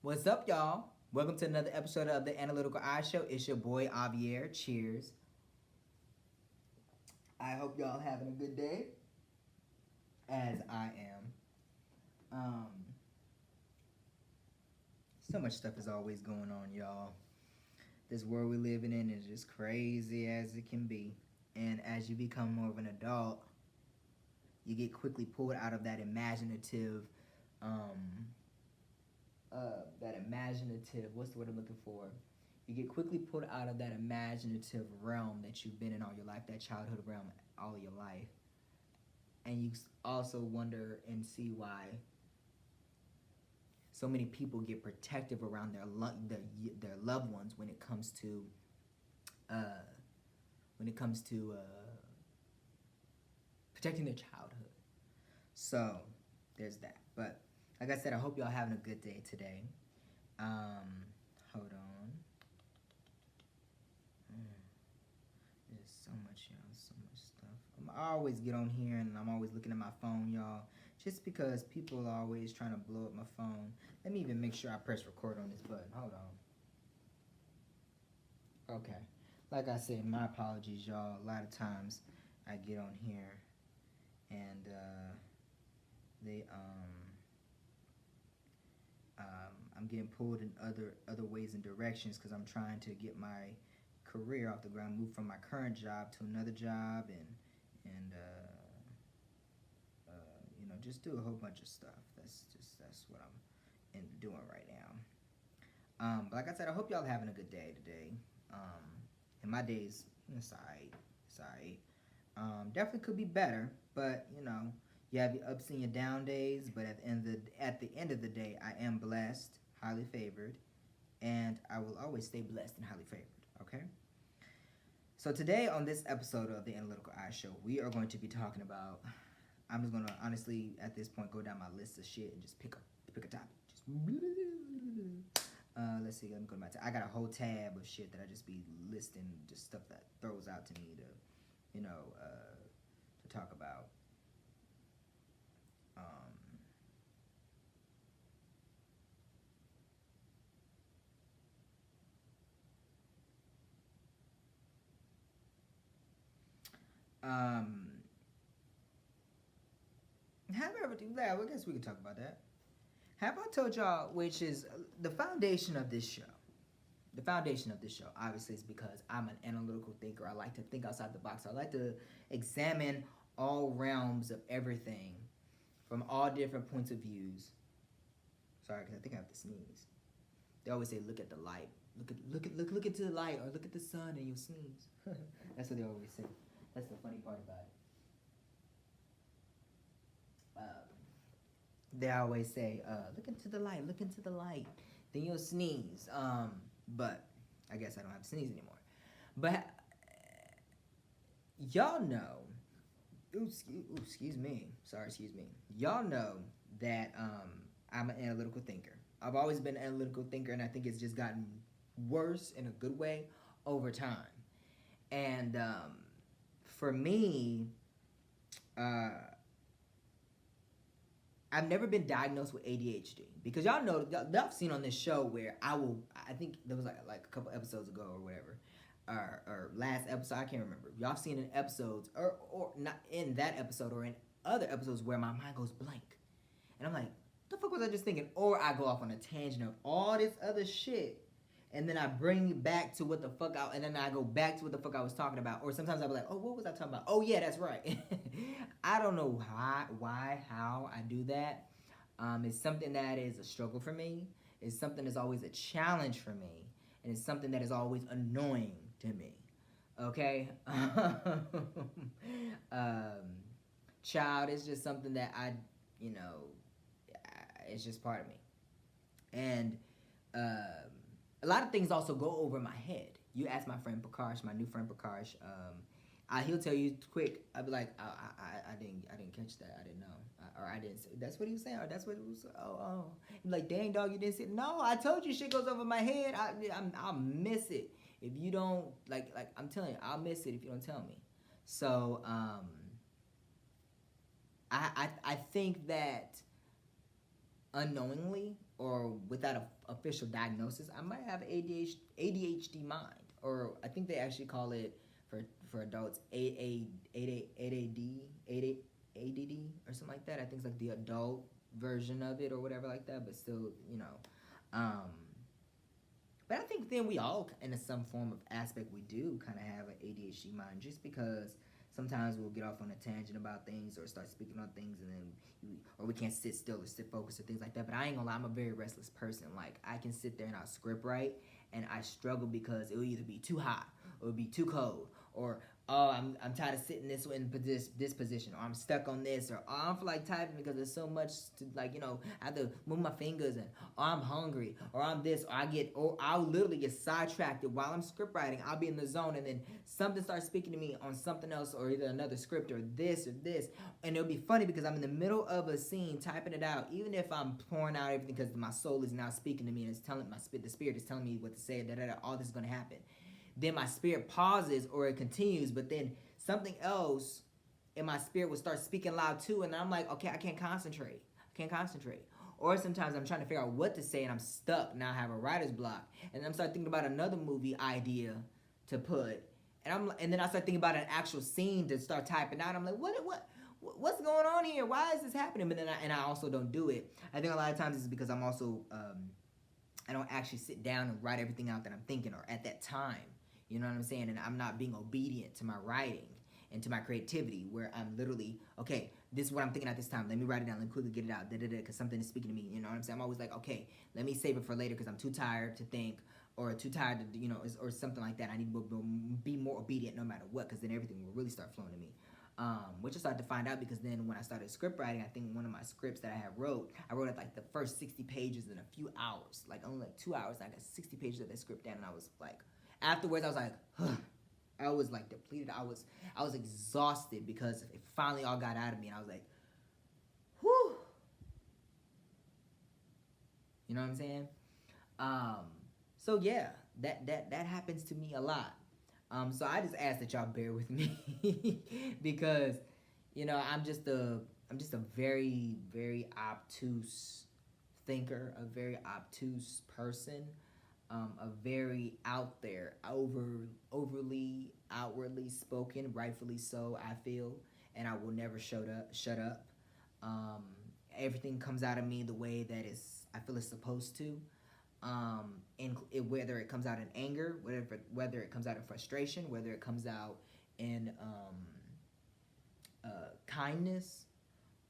What's up, y'all? Welcome to another episode of the Analytical Eye Show. It's your boy Javier. Cheers. I hope y'all having a good day, as I am. So much stuff is always going on, y'all. This world we're living in is just crazy as it can be. And as you become more of an adult, you get quickly pulled out of that imaginative, what's the word I'm looking for? You get quickly pulled out of that imaginative realm that you've been in all your life, that childhood realm all of your life. And you also wonder and see why so many people get protective around their loved ones when it comes to uh, protecting their childhood. So there's that. But like I said, I hope y'all having a good day today. Hold on. There's so much, y'all. So much stuff. I always get on here and I'm always looking at my phone, y'all. Just because people are always trying to blow up my phone. Let me even make sure I press record on this button. Hold on. Okay. Like I said, my apologies, y'all. A lot of times I get on here and they I'm getting pulled in other ways and directions because I'm trying to get my career off the ground, move from my current job to another job, and just do a whole bunch of stuff. That's what I'm doing right now. But like I said, I hope y'all having a good day today. And my days, it's alright. It's alright. Definitely could be better, but you have your ups and your down days. But at the end of the day, I am blessed, highly favored, and I will always stay blessed and highly favored. Okay. So today on this episode of the Analytical Eye Show, we are going to be talking about. I'm just gonna honestly at this point go down my list of shit and just pick a topic. Just let's see. Let me go to my tab. I got a whole tab of shit that I just be listing, just stuff that throws out to me to talk about. Have I ever do that? Well, I guess we can talk about that. Have I told y'all, which is the foundation of this show? The foundation of this show, obviously, is because I'm an analytical thinker. I like to think outside the box. I like to examine all realms of everything from all different points of views. Sorry, because I think I have to sneeze. They always say, "Look at the light. Look into the light, or look at the sun, and you'll sneeze." That's what they always say. That's the funny part about it. They always say, "Look into the light. Look into the light. Then you'll sneeze." But I guess I don't have to sneeze anymore. But y'all know. Excuse me. Sorry, excuse me. Y'all know that I'm an analytical thinker. I've always been an analytical thinker, and I think it's just gotten worse in a good way over time. And for me, I've never been diagnosed with ADHD because y'all know y'all seen on this show where I think there was like a couple episodes ago or whatever, or last episode, I can't remember. Y'all seen in episodes or not in that episode or in other episodes where my mind goes blank, and I'm like, the fuck was I just thinking? Or I go off on a tangent of all this other shit, and then I bring it back to what the fuck and then I go back to what the fuck I was talking about. Or sometimes I'll be like, oh, what was I talking about? Oh yeah, that's right. I don't know how I do that. It's something that is a struggle for me. It's something that's always a challenge for me. And it's something that is always annoying to me. Okay? Child is just something that it's just part of me. And a lot of things also go over my head. You ask my friend Prakash, my new friend Prakash, he'll tell you quick. I'll be like, I didn't catch that. I didn't know, or I didn't. That's what he was saying, or that's what it was. Oh. I'm like, dang dog, you didn't see it. No, I told you, shit goes over my head. I'll miss it if you don't like. I'm telling you, I'll miss it if you don't tell me. So I think that unknowingly or without a official diagnosis, I might have ADHD mind, or I think they actually call it for adults ADD or something like that. I think it's like the adult version of it or whatever like that, but still, um, but I think then we all, in some form of aspect, we do kind of have an ADHD mind, just because sometimes we'll get off on a tangent about things or start speaking on things, and then or we can't sit still or sit focused or things like that. But I ain't gonna lie, I'm a very restless person. Like, I can sit there and I'll script write, and I struggle because it'll either be too hot or it'll be too cold, or oh, I'm tired of sitting this position, or I'm stuck on this, or oh, I don't feel like typing because there's so much to, like, I have to move my fingers, and or I'm hungry, or I'm this, or I'll literally get sidetracked while I'm script writing. I'll be in the zone, and then something starts speaking to me on something else, or either another script or this, and it'll be funny because I'm in the middle of a scene typing it out, even if I'm pouring out everything because my soul is now speaking to me and it's telling the spirit is telling me what to say, all this is gonna happen. Then my spirit pauses or it continues, but then something else in my spirit will start speaking loud too, and I'm like, okay, I can't concentrate. Or sometimes I'm trying to figure out what to say and I'm stuck. Now I have a writer's block, and I'm start thinking about another movie idea to put, and then I start thinking about an actual scene to start typing out. I'm like, what's going on here? Why is this happening? But then I also don't do it. I think a lot of times it's because I'm also I don't actually sit down and write everything out that I'm thinking or at that time. You know what I'm saying? And I'm not being obedient to my writing and to my creativity, where I'm literally, okay, this is what I'm thinking at this time. Let me write it down. Let me quickly get it out, because something is speaking to me. You know what I'm saying? I'm always like, okay, let me save it for later because I'm too tired to think, or too tired to, or something like that. I need to be more obedient no matter what, because then everything will really start flowing to me. Which I started to find out because then when I started script writing, I think one of my scripts that I wrote it like the first 60 pages in a few hours, like only like 2 hours. And I got 60 pages of that script down, and I was like, afterwards, I was like, huh. I was like depleted. I was exhausted because it finally all got out of me, and I was like, whew. You know what I'm saying? So yeah, that happens to me a lot. So I just ask that y'all bear with me because, I'm just a very, very obtuse thinker, a very obtuse person. A very out there, overly, outwardly spoken, rightfully so, I feel, and I will never shut up. Everything comes out of me the way that I feel it's supposed to, whether it comes out in anger, whether it comes out in frustration, whether it comes out in kindness,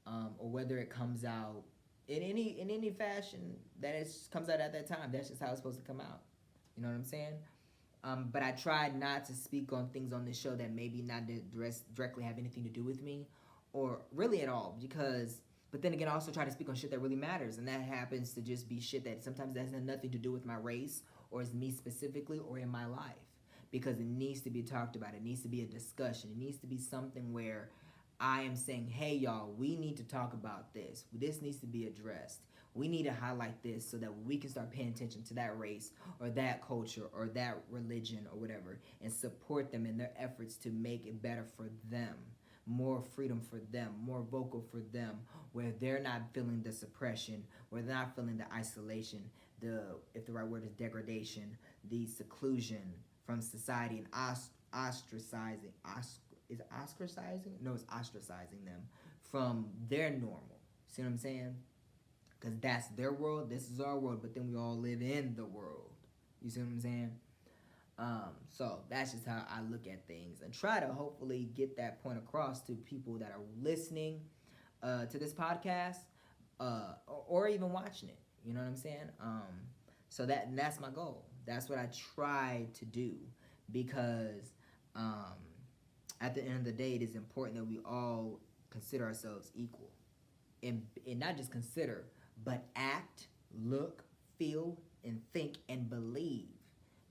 or whether it comes out in any fashion that it comes out at that time. That's just how it's supposed to come out. You know what I'm saying? But I try not to speak on things on this show that maybe not directly have anything to do with me, or really at all. But then again, I also try to speak on shit that really matters, and that happens to just be shit that sometimes has nothing to do with my race, or is me specifically, or in my life, because it needs to be talked about. It needs to be a discussion. It needs to be something where I am saying, hey, y'all, we need to talk about this. This needs to be addressed. We need to highlight this so that we can start paying attention to that race or that culture or that religion or whatever, and support them in their efforts to make it better for them. More freedom for them, more vocal for them, where they're not feeling the suppression, where they're not feeling the isolation, if the right word is degradation, the seclusion from society, and ostracizing. Is it ostracizing? No, it's ostracizing them from their normal. See what I'm saying? Because that's their world, this is our world, but then we all live in the world. You see what I'm saying? So that's just how I look at things, and try to hopefully get that point across to people that are listening to this podcast, or even watching it. You know what I'm saying? So that's my goal. That's what I try to do, because at the end of the day, it is important that we all consider ourselves equal, and not just consider, but act, look, feel, and think, and believe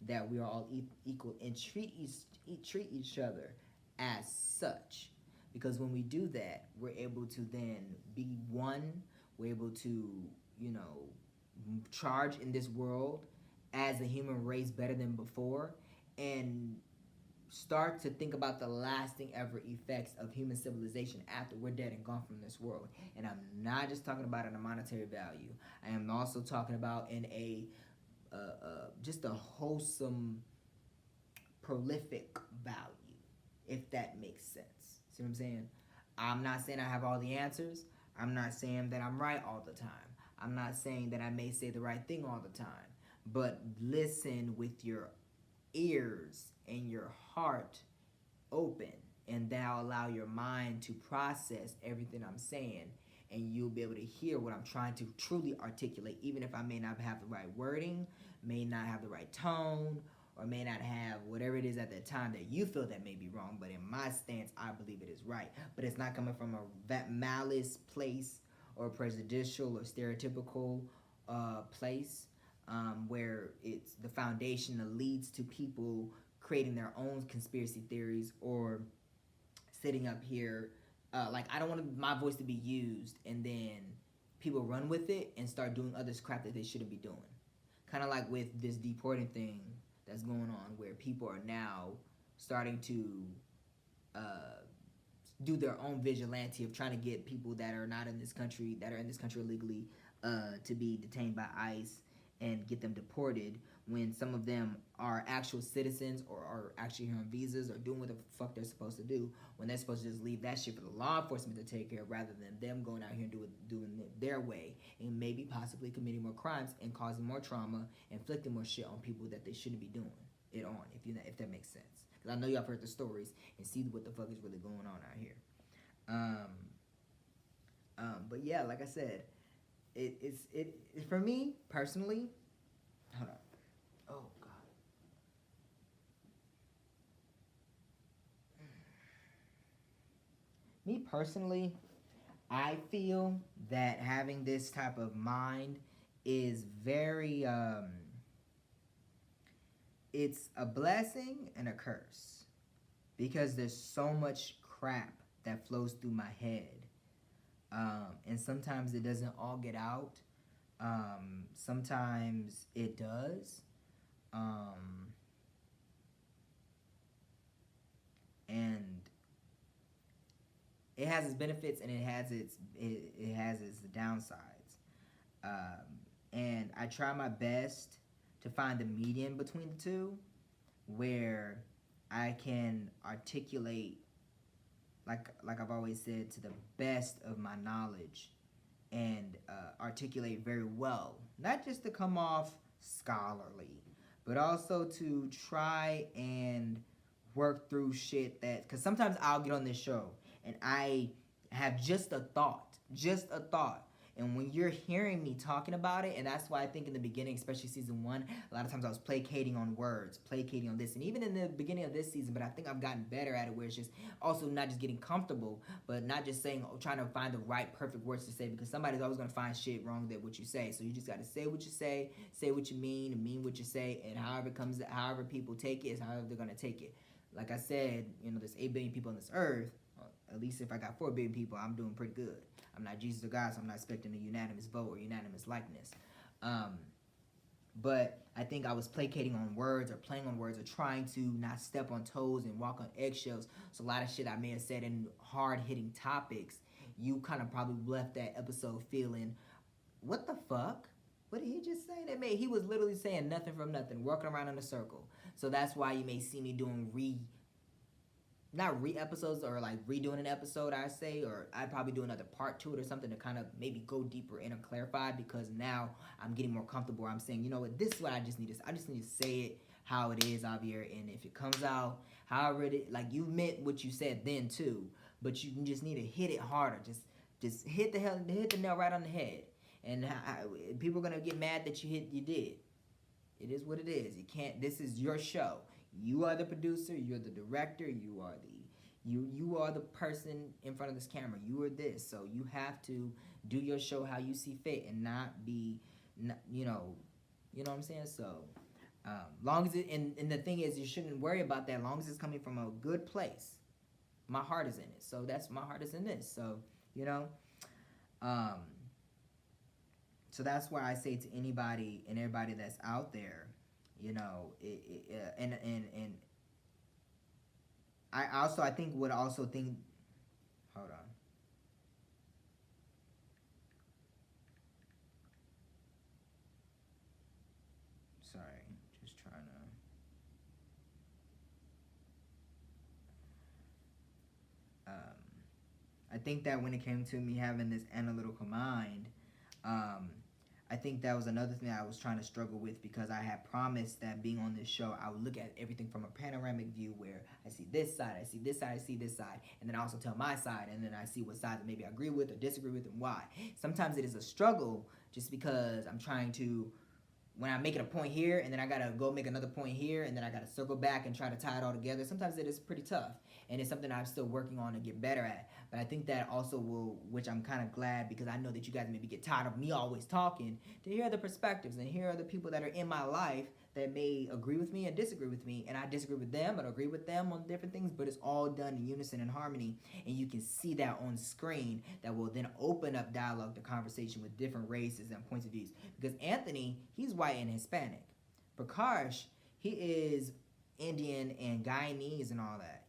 that we are all equal, and treat each other as such. Because when we do that, we're able to then be one. We're able to, charge in this world as a human race better than before, and start to think about the lasting ever effects of human civilization after we're dead and gone from this world. And I'm not just talking about in a monetary value. I am also talking about in a just a wholesome, prolific value, if that makes sense. See what I'm saying? I'm not saying I have all the answers. I'm not saying that I'm right all the time. I'm not saying that I may say the right thing all the time. But listen with your ears and your heart open, and that'll allow your mind to process everything I'm saying, and you'll be able to hear what I'm trying to truly articulate, even if I may not have the right wording, may not have the right tone, or may not have whatever it is at that time that you feel that may be wrong. But in my stance, I believe it is right. But it's not coming from that malice place or prejudicial or stereotypical place, where it's the foundation that leads to people creating their own conspiracy theories or sitting up here. Like, I don't want my voice to be used and then people run with it and start doing other crap that they shouldn't be doing. Kind of like with this deporting thing that's going on, where people are now starting to do their own vigilante of trying to get people that are not in this country, that are in this country illegally, to be detained by ICE and get them deported, when some of them are actual citizens or are actually here on visas or doing what the fuck they're supposed to do, when they're supposed to just leave that shit for the law enforcement to take care of, rather than them going out here and doing it their way and maybe possibly committing more crimes and causing more trauma, inflicting more shit on people that they shouldn't be doing it on, if that makes sense. Because I know y'all have heard the stories and see what the fuck is really going on out here. But yeah, like I said, it's for me personally. Hold on. Oh God. Me personally, I feel that having this type of mind is very it's a blessing and a curse, because there's so much crap that flows through my head, and sometimes it doesn't all get out. Sometimes it does, and it has its benefits and it has its downsides. And I try my best to find the median between the two, where I can articulate, like I've always said, to the best of my knowledge, and articulate very well, not just to come off scholarly, but also to try and work through shit that, because sometimes I'll get on this show and I have just a thought, and when you're hearing me talking about it, and that's why I think in the beginning, especially season 1, a lot of times I was placating on words, placating on this, and even in the beginning of this season, but I think I've gotten better at it, where it's just also not just getting comfortable, but not just saying, trying to find the right perfect words to say, because somebody's always going to find shit wrong with what you say. So you just got to say what you say what you mean, and mean what you say, and however people take it is however they're going to take it. Like I said, there's 8 billion people on this earth. At least if I got 4 billion people, I'm doing pretty good. I'm not Jesus or God, so I'm not expecting a unanimous vote or unanimous likeness. But I think I was placating on words or playing on words or trying to not step on toes and walk on eggshells. So a lot of shit I may have said in hard-hitting topics, you kind of probably left that episode feeling, what the fuck? What did he just say? He was literally saying nothing from nothing, working around in a circle. So that's why you may see me doing not re-episodes or like redoing an episode, I say, or I'd probably do another part to it or something to kind of maybe go deeper in or clarify, because now I'm getting more comfortable. I'm saying, you know what, this is what I just need to say it how it is, Javier, and if it comes out however it, like, you meant what you said then too, but you just need to hit it harder. Just hit the nail right on the head. And people are gonna get mad that you did. It is what it is. You can't. This is your show. You are the producer. You're the director. You are the person in front of this camera. You are this. So you have to do your show how you see fit, and not be, you know what I'm saying. So, long as it, and the thing is, you shouldn't worry about that. Long as it's coming from a good place. My heart is in it. So my heart is in this. So So that's why I say to anybody and everybody that's out there, and I think would also think. Hold on. Sorry, just trying to. I think that when it came to me having this analytical mind, um, I think that was another thing I was trying to struggle with because I had promised that being on this show, I would look at everything from a panoramic view where I see this side, I see this side, I see this side, and then I also tell my side, and then I see what sides maybe I agree with or disagree with and why. Sometimes it is a struggle just because I'm trying to when I'm making a point here and then I gotta go make another point here and then I gotta circle back and try to tie it all together. Sometimes it is pretty tough and it's something I'm still working on to get better at. But I think that also will, which I'm kind of glad because I know that you guys maybe get tired of me always talking, to hear the perspectives and hear the people that are in my life that may agree with me and disagree with me, and I disagree with them and agree with them on different things, but it's all done in unison and harmony, and you can see that on screen that will then open up dialogue to conversation with different races and points of views. Because Anthony, he's white and Hispanic. Prakash, he is Indian and Guyanese and all that.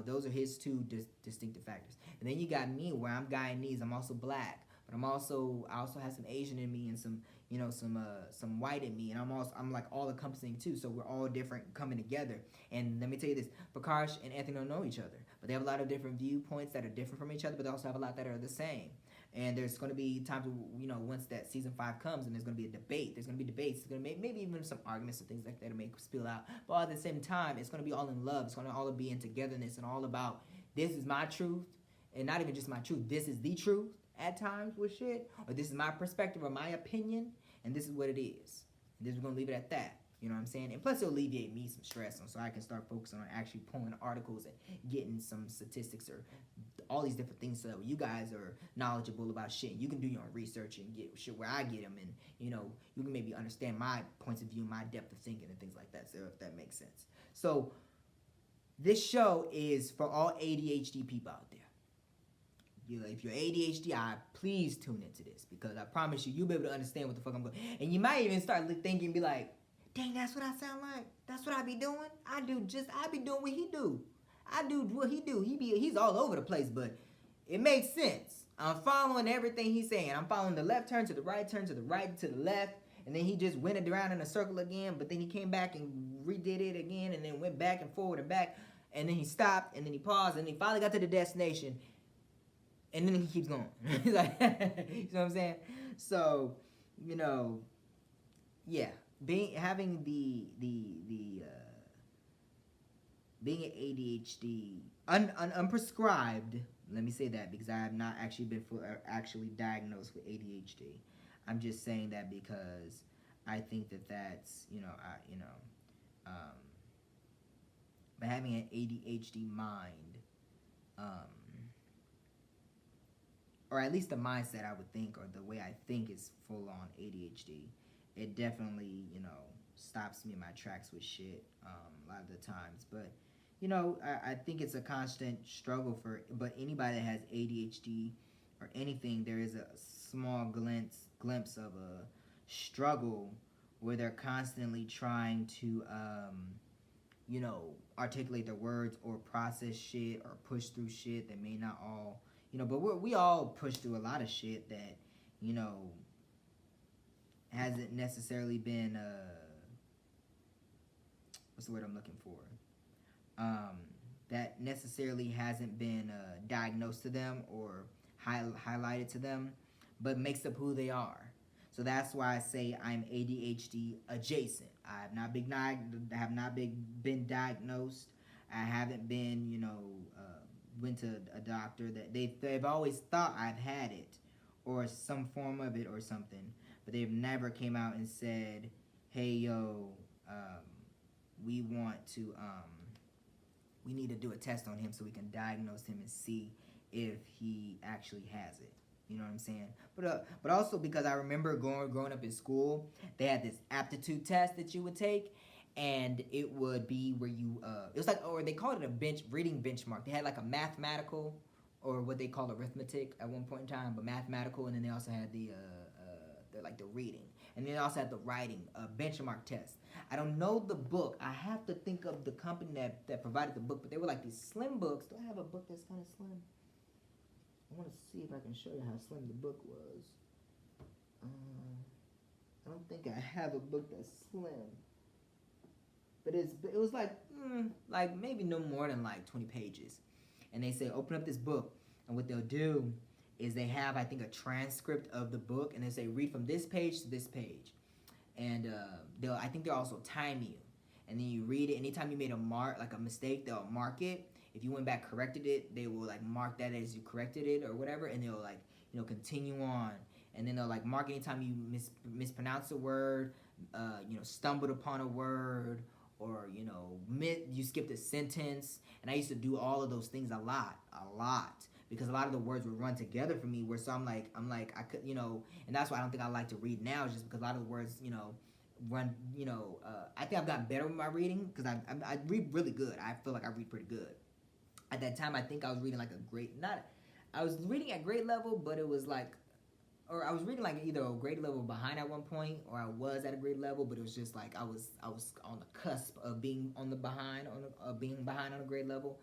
Those are his two distinctive factors. And then you got me, where I'm Guyanese. I'm also black, but I also have some Asian in me and some white in me, and I'm like all encompassing too. So we're all different coming together. And let me tell you this: Prakash and Anthony don't know each other, but they have a lot of different viewpoints that are different from each other, but they also have a lot that are the same. And there's going to be times, once that season 5 comes, and there's going to be a debate. There's going to be debates. There's going to maybe even some arguments and things like that to make spill out. But at the same time, it's going to be all in love. It's going to all be in togetherness and all about this is my truth, and not even just my truth. This is the truth at times with shit, or this is my perspective or my opinion, and this is what it is. And this we're going to leave it at that. You know what I'm saying? And plus, it'll alleviate me some stress so I can start focusing on actually pulling articles and getting some statistics or all these different things so that you guys are knowledgeable about shit. You can do your own research and get shit where I get them, and you can maybe understand my points of view, my depth of thinking, and things like that. So if that makes sense. So this show is for all ADHD people out there. If you're ADHD, please tune into this because I promise you'll be able to understand what the fuck I'm going. And you might even start thinking, be like, dang, that's what I sound like. That's what I be doing. I be doing what he do. I do what he do. He's all over the place, but it makes sense. I'm following everything he's saying. I'm following the left turn to the right to the left, and then he just went it around in a circle again, but then he came back and redid it again, and then went back and forward and back, and then he stopped, and then he paused, and he finally got to the destination, and then he keeps going. You know what I'm saying? So, yeah, being an ADHD unprescribed. Let me say that because I have not actually been actually diagnosed with ADHD. I'm just saying that because I think that's but having an ADHD mind, or at least the mindset I would think, or the way I think is full on ADHD. It definitely stops me in my tracks with shit a lot of the times, but. I think it's a constant struggle but anybody that has ADHD or anything, there is a small glimpse of a struggle where they're constantly trying to, articulate their words or process shit or push through shit that may not all, but we all push through a lot of shit that, hasn't necessarily been, what's the word I'm looking for? That necessarily hasn't been diagnosed to them or highlighted to them, but makes up who they are. So that's why I say I'm ADHD adjacent. I have not been diagnosed. I haven't been, went to a doctor that they've always thought I've had it or some form of it or something, but they've never came out and said, hey, yo, we want to, we need to do a test on him so we can diagnose him and see if he actually has it. You know what I'm saying? But also because I remember growing up in school, they had this aptitude test that you would take, and it would be where you it was like, or they called it a reading benchmark. They had like a mathematical, or what they call arithmetic at one point in time, but mathematical, and then they also had the reading. And then they also had the writing benchmark test. I don't know the book. I have to think of the company that provided the book, but they were like these slim books. Do I have a book that's kind of slim? I want to see if I can show you how slim the book was. I don't think I have a book that's slim, but it was like maybe no more than like 20 pages. And they say open up this book, and what they'll do is they have, I think, a transcript of the book, and they say read from this page to this page, and I think they'll also time you, and then you read it. Anytime you made a mistake, they'll mark it. If you went back, corrected it, they will like mark that as you corrected it or whatever, and they'll like continue on, and then they'll like mark anytime you mispronounce a word, stumbled upon a word, or you skipped a sentence. And I used to do all of those things a lot, because a lot of the words would run together for me. Where so I'm like I could and that's why I don't think I like to read now, just because a lot of the words run I think I've gotten better with my reading, because I read really good. I feel like I read pretty good. At that time, I think I was reading like I was reading at grade level, but it was like, or I was reading like either a grade level behind at one point, or I was at a grade level, but it was just like I was on the cusp of being behind on a grade level.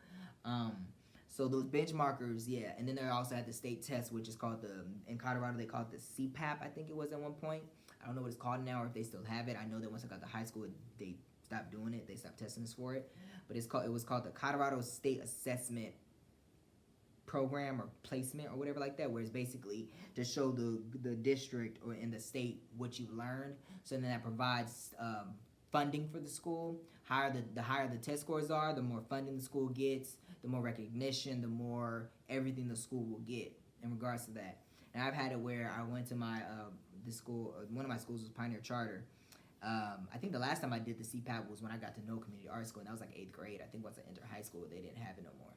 So those benchmarkers, yeah, and then they also had the state test, which is called in Colorado they call it the CPAP, I think it was at one point. I don't know what it's called now, or if they still have it. I know that once I got to high school, they stopped doing it. They stopped testing us for it. But it was called the Colorado State Assessment Program or placement or whatever like that, where it's basically to show the district or in the state what you've learned. So then that provides funding for the school. The higher the test scores are, the more funding the school gets, the more recognition, the more everything the school will get in regards to that. And I've had it where I went to my the school. One of my schools was Pioneer Charter. I think the last time I did the CPAP was when I got to know community art school, and that was like 8th grade. I think once I entered high school, they didn't have it no more.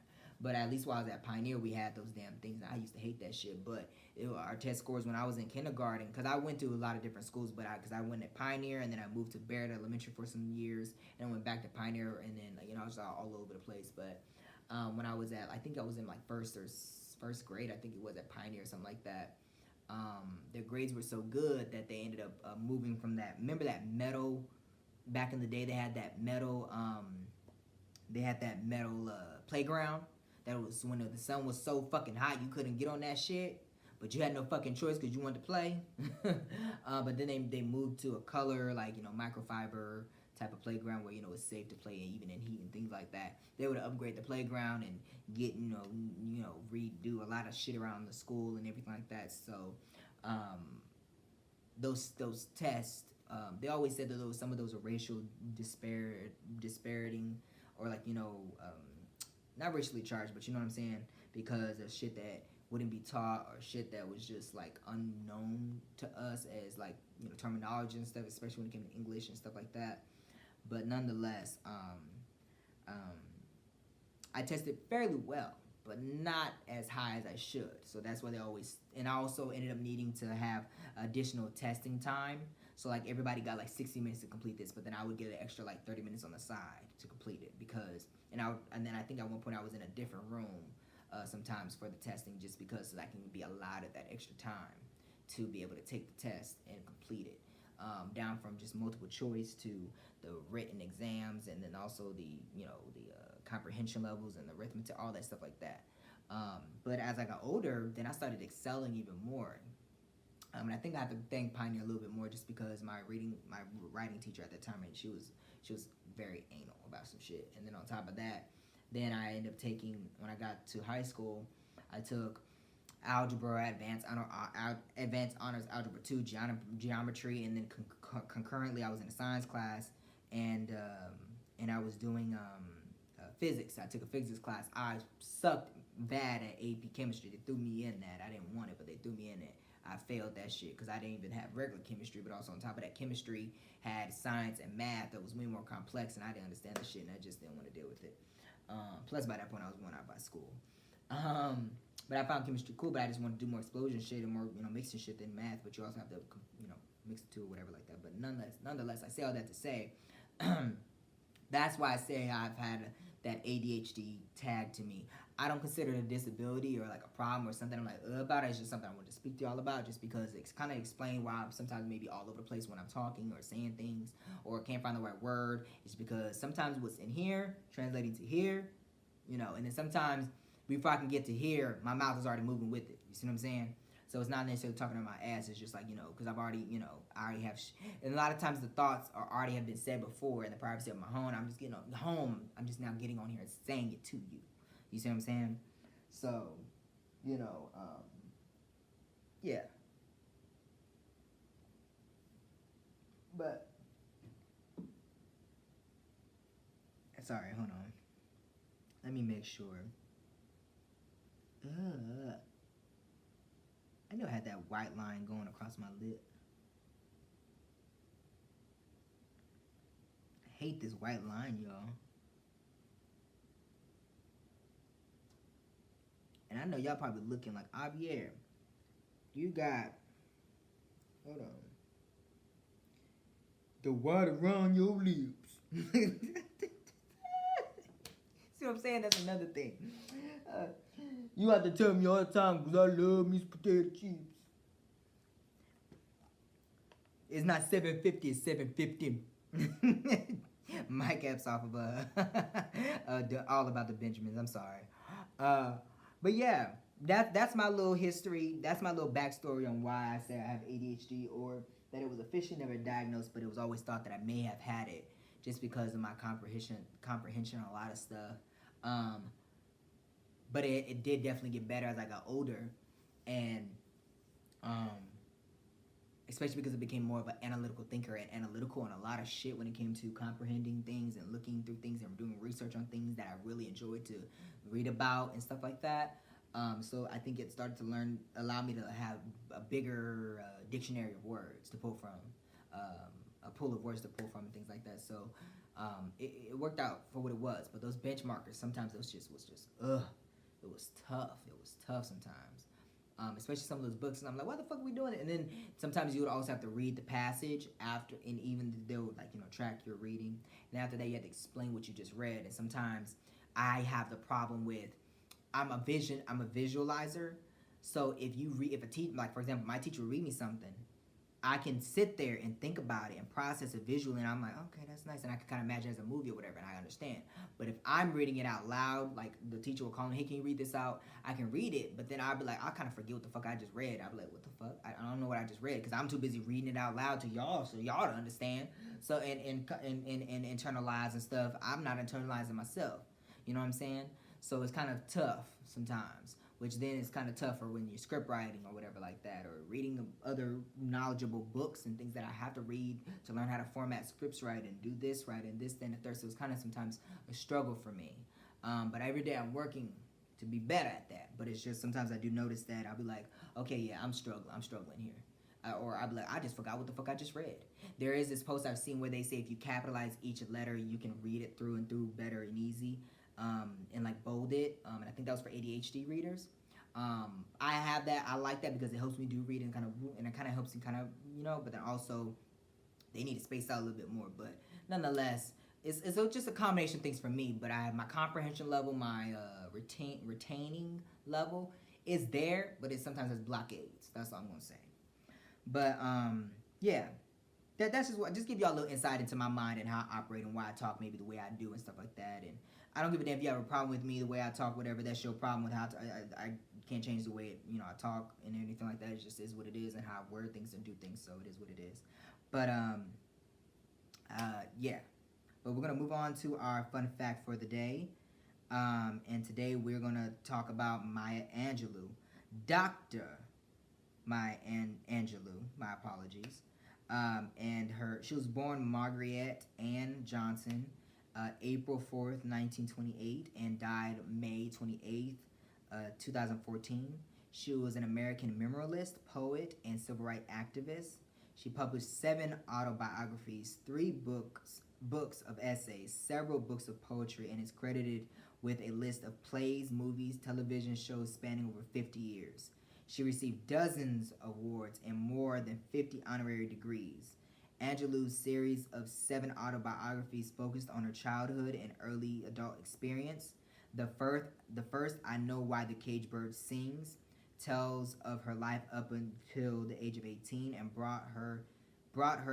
But at least while I was at Pioneer, we had those damn things, and I used to hate that shit. But our test scores when I was in kindergarten, because I went to a lot of different schools, but because I went at Pioneer, and then I moved to Barrett Elementary for some years, and I went back to Pioneer, and then I was all over the place. But when I was I think I was in like first grade, I think it was at Pioneer or something like that. Their grades were so good that they ended up moving from that. Remember that metal? Back in the day, they had that metal. Playground. That was when the sun was so fucking hot you couldn't get on that shit, but you had no fucking choice because you wanted to play. But then they moved to a color microfiber type of playground where it's safe to play even in heat and things like that. They would upgrade the playground and get redo a lot of shit around the school and everything like that. So those tests, they always said that some of those are racial disparity, or not racially charged, but you know what I'm saying, because of shit that wouldn't be taught, or shit that was just like unknown to us as terminology and stuff, especially when it came to English and stuff like that. But nonetheless, I tested fairly well, but not as high as I should. So that's why and I also ended up needing to have additional testing time. So like everybody got like 60 minutes to complete this, but then I would get an extra like 30 minutes on the side to complete it, and then I think at one point I was in a different room sometimes for the testing, just because so that I can be allotted that extra time to be able to take the test and complete it. Down from just multiple choice to the written exams, and then also the comprehension levels and the arithmetic, all that stuff like that. But as I got older, then I started excelling even more. And I think I have to thank Pioneer a little bit more, just because my writing teacher at that time, and she was very anal about some shit. And then on top of that, then I ended up taking, when I got to high school, I took algebra, advanced honors algebra 2, geometry, and then concurrently I was in a science class, and I was doing physics. I took a physics class. I sucked bad at AP chemistry. They threw me in that. I didn't want it, but they threw me in it. I failed that shit because I didn't even have regular chemistry, but also on top of that, chemistry had science and math that was way more complex, and I didn't understand the shit, and I just didn't want to deal with it. Plus, by that point, I was worn out by school. But I found chemistry cool, but I just wanted to do more explosion shit and more, mixing shit than math, but you also have to, mix the two or whatever like that. But nonetheless, I say all that to say, that's why I say I've had that ADHD tag to me. I don't consider it a disability or like a problem or something I'm like about it. It's just something I want to speak to y'all about, just because it's kind of explain why I'm sometimes maybe all over the place when I'm talking or saying things or can't find the right word. It's because sometimes what's in here translating to here, and then sometimes before I can get to here, my mouth is already moving with it. You see what I'm saying? So it's not necessarily talking to my ass. It's just like, because I've already, I already have, and a lot of times the thoughts are already have been said before in the privacy of my home. I'm just getting home. I'm just now getting on here and saying it to you. You see what I'm saying? So, yeah. But, sorry, hold on. Let me make sure. I knew I had that white line going across my lip. I hate this white line, y'all. And I know y'all probably looking like, Javier, you got, hold on, the white around your lips. See what I'm saying? That's another thing. You have to tell me all the time because I love me potato chips. It's not 750, it's 750. My cap's off of All About the Benjamins. I'm sorry. But yeah, that's my little history. That's my little backstory on why I say I have ADHD, or that it was officially never diagnosed, but it was always thought that I may have had it just because of my comprehension on a lot of stuff. But it did definitely get better as I got older, and especially because it became more of an analytical thinker and analytical on a lot of shit when it came to comprehending things and looking through things and doing research on things that I really enjoyed to read about and stuff like that. So I think it started to allow me to have a bigger dictionary of words to pull from, a pool of words to pull from and things like that. So it worked out for what it was. But those benchmarkers, sometimes it was just ugh. It was tough. It was tough sometimes. Especially some of those books, and I'm like, why the fuck are we doing it? And then sometimes you would also have to read the passage after, and even they would track your reading. And after that, you had to explain what you just read. And sometimes I have the problem with, I'm a visualizer. So if a teacher, like for example, my teacher would read me something, I can sit there and think about it and process it visually, and I'm like, okay, that's nice, and I can kind of imagine it as a movie or whatever, and I understand. But if I'm reading it out loud, like the teacher will call me, hey, can you read this out? I can read it, but then I'll be like, I kind of forget what the fuck I just read. I'll be like, what the fuck? I don't know what I just read, because I'm too busy reading it out loud to y'all, so y'all to understand. So and internalize and stuff, I'm not internalizing myself. You know what I'm saying? So it's kind of tough sometimes, which then is kind of tougher when you're script writing or whatever like that, or reading other knowledgeable books and things that I have to read to learn how to format scripts right and do this right and this, then, and the third. So it's kind of sometimes a struggle for me. But every day I'm working to be better at that. But it's just sometimes I do notice that I'll be like, okay, yeah, I'm struggling here. Or I'll be like, I just forgot what the fuck I just read. There is this post I've seen where they say if you capitalize each letter, you can read it through and through better and easy. And like bold it, and I think that was for ADHD readers. I have that. I like that because it helps me do reading and it kind of helps you but then also they need to space out a little bit more. But nonetheless, it's just a combination of things for me. But I have my comprehension level, my retaining level is there, but it sometimes has blockades. That's all I'm gonna say. But yeah. That's just give y'all a little insight into my mind and how I operate and why I talk maybe the way I do and stuff like that. And I don't give a damn if you have a problem with me the way I talk, whatever. That's your problem with how I can't change the way I talk and anything like that. It just is what it is and how I word things and do things. So it is what it is. But yeah. But we're gonna move on to our fun fact for the day. And today we're gonna talk about Maya Angelou, Dr. Maya Angelou. My apologies. And she was born Margaret Ann Johnson, April 4th, 1928, and died May 28th, 2014. She was an American memorialist, poet, and civil rights activist. She published 7 autobiographies, 3 books of essays, several books of poetry, and is credited with a list of plays, movies, television shows spanning over 50 years. She received dozens of awards and more than 50 honorary degrees. Angelou's series of 7 autobiographies focused on her childhood and early adult experience. The first, I Know Why the Cage Bird Sings, tells of her life up until the age of 18 and brought her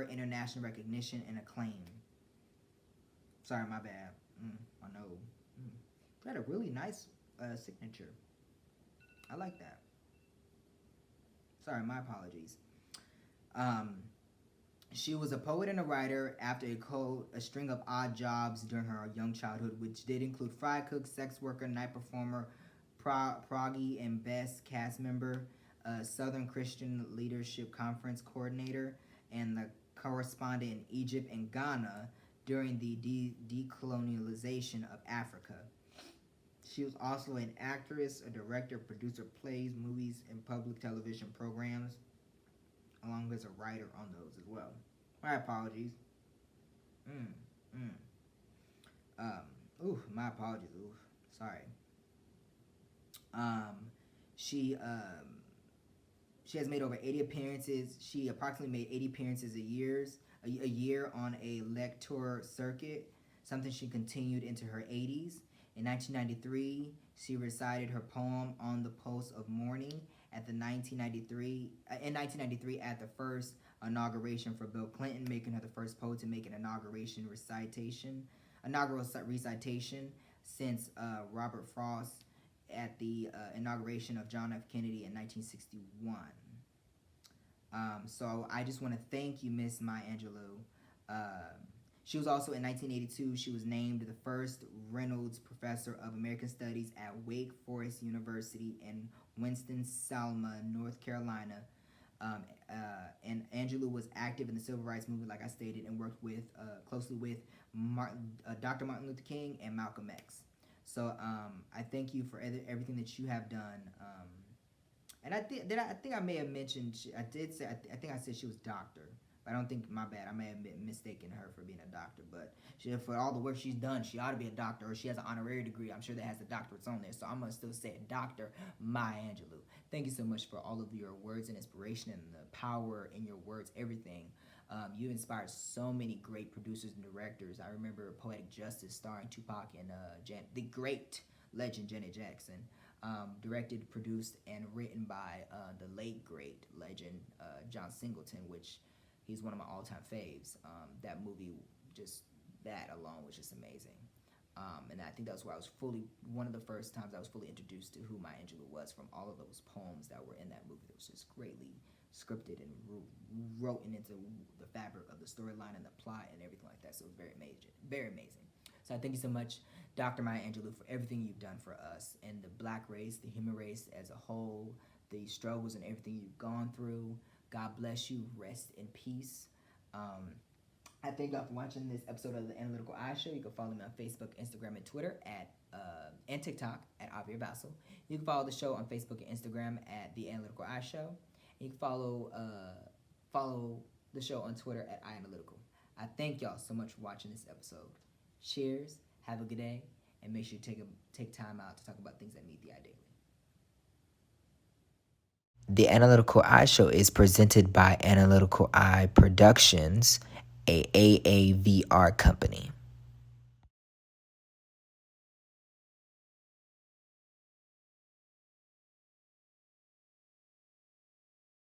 international recognition and acclaim. Sorry, my bad. I know. Got a really nice signature. I like that. Sorry, my apologies. Um, she was a poet and a writer after a string of odd jobs during her young childhood, which did include fry cook, sex worker, night performer, proggy and best cast member, Southern Christian Leadership Conference coordinator, and the correspondent in Egypt and Ghana during the decolonialization of Africa. She was also an actress, a director, producer of plays, movies, and public television programs, along as a writer on those as well. My apologies. Mm, mm. My apologies. Sorry. Um, she she has made over 80 appearances. She approximately made 80 appearances a year on a lecture circuit, something she continued into her 80s. In 1993, she recited her poem on the post of mourning at the 1993 at the first inauguration for Bill Clinton, making her the first poet to make an inaugural recitation since Robert Frost at the inauguration of John F. Kennedy in 1961. So I just want to thank you, Miss Maya Angelou. She was also in 1982, she was named the first Reynolds Professor of American Studies at Wake Forest University in Winston-Salem, North Carolina. And Angelou was active in the civil rights movement, like I stated, and worked closely with Dr. Martin Luther King and Malcolm X. So I thank you for everything that you have done. And I think I may have mentioned, I think I said she was doctor. I don't think, my bad, I may have been mistaken her for being a doctor, but for all the work she's done, she ought to be a doctor, or she has an honorary degree. I'm sure that has the doctorates on there, so I'm going to still say Dr. Maya Angelou. Thank you so much for all of your words and inspiration and the power in your words, everything. You inspired so many great producers and directors. I remember Poetic Justice starring Tupac and the great legend Janet Jackson. Directed, produced, and written by the late, great legend John Singleton, which he's one of my all-time faves. That movie, just that alone was just amazing. And I think that's where one of the first times I was fully introduced to who Maya Angelou was, from all of those poems that were in that movie. It was just greatly scripted and written into the fabric of the storyline and the plot and everything like that. So it was very amazing, very amazing. So I thank you so much, Dr. Maya Angelou, for everything you've done for us and the black race, the human race as a whole, the struggles and everything you've gone through. God bless you. Rest in peace. I thank y'all for watching this episode of The Analytical Eye Show. You can follow me on Facebook, Instagram, and Twitter and TikTok at Avia Vassal. You can follow the show on Facebook and Instagram at The Analytical Eye Show. And you can follow the show on Twitter at iAnalytical. I thank y'all so much for watching this episode. Cheers. Have a good day. And make sure you take time out to talk about things that meet the eye daily. The Analytical Eye Show is presented by Analytical Eye Productions, a AAVR company.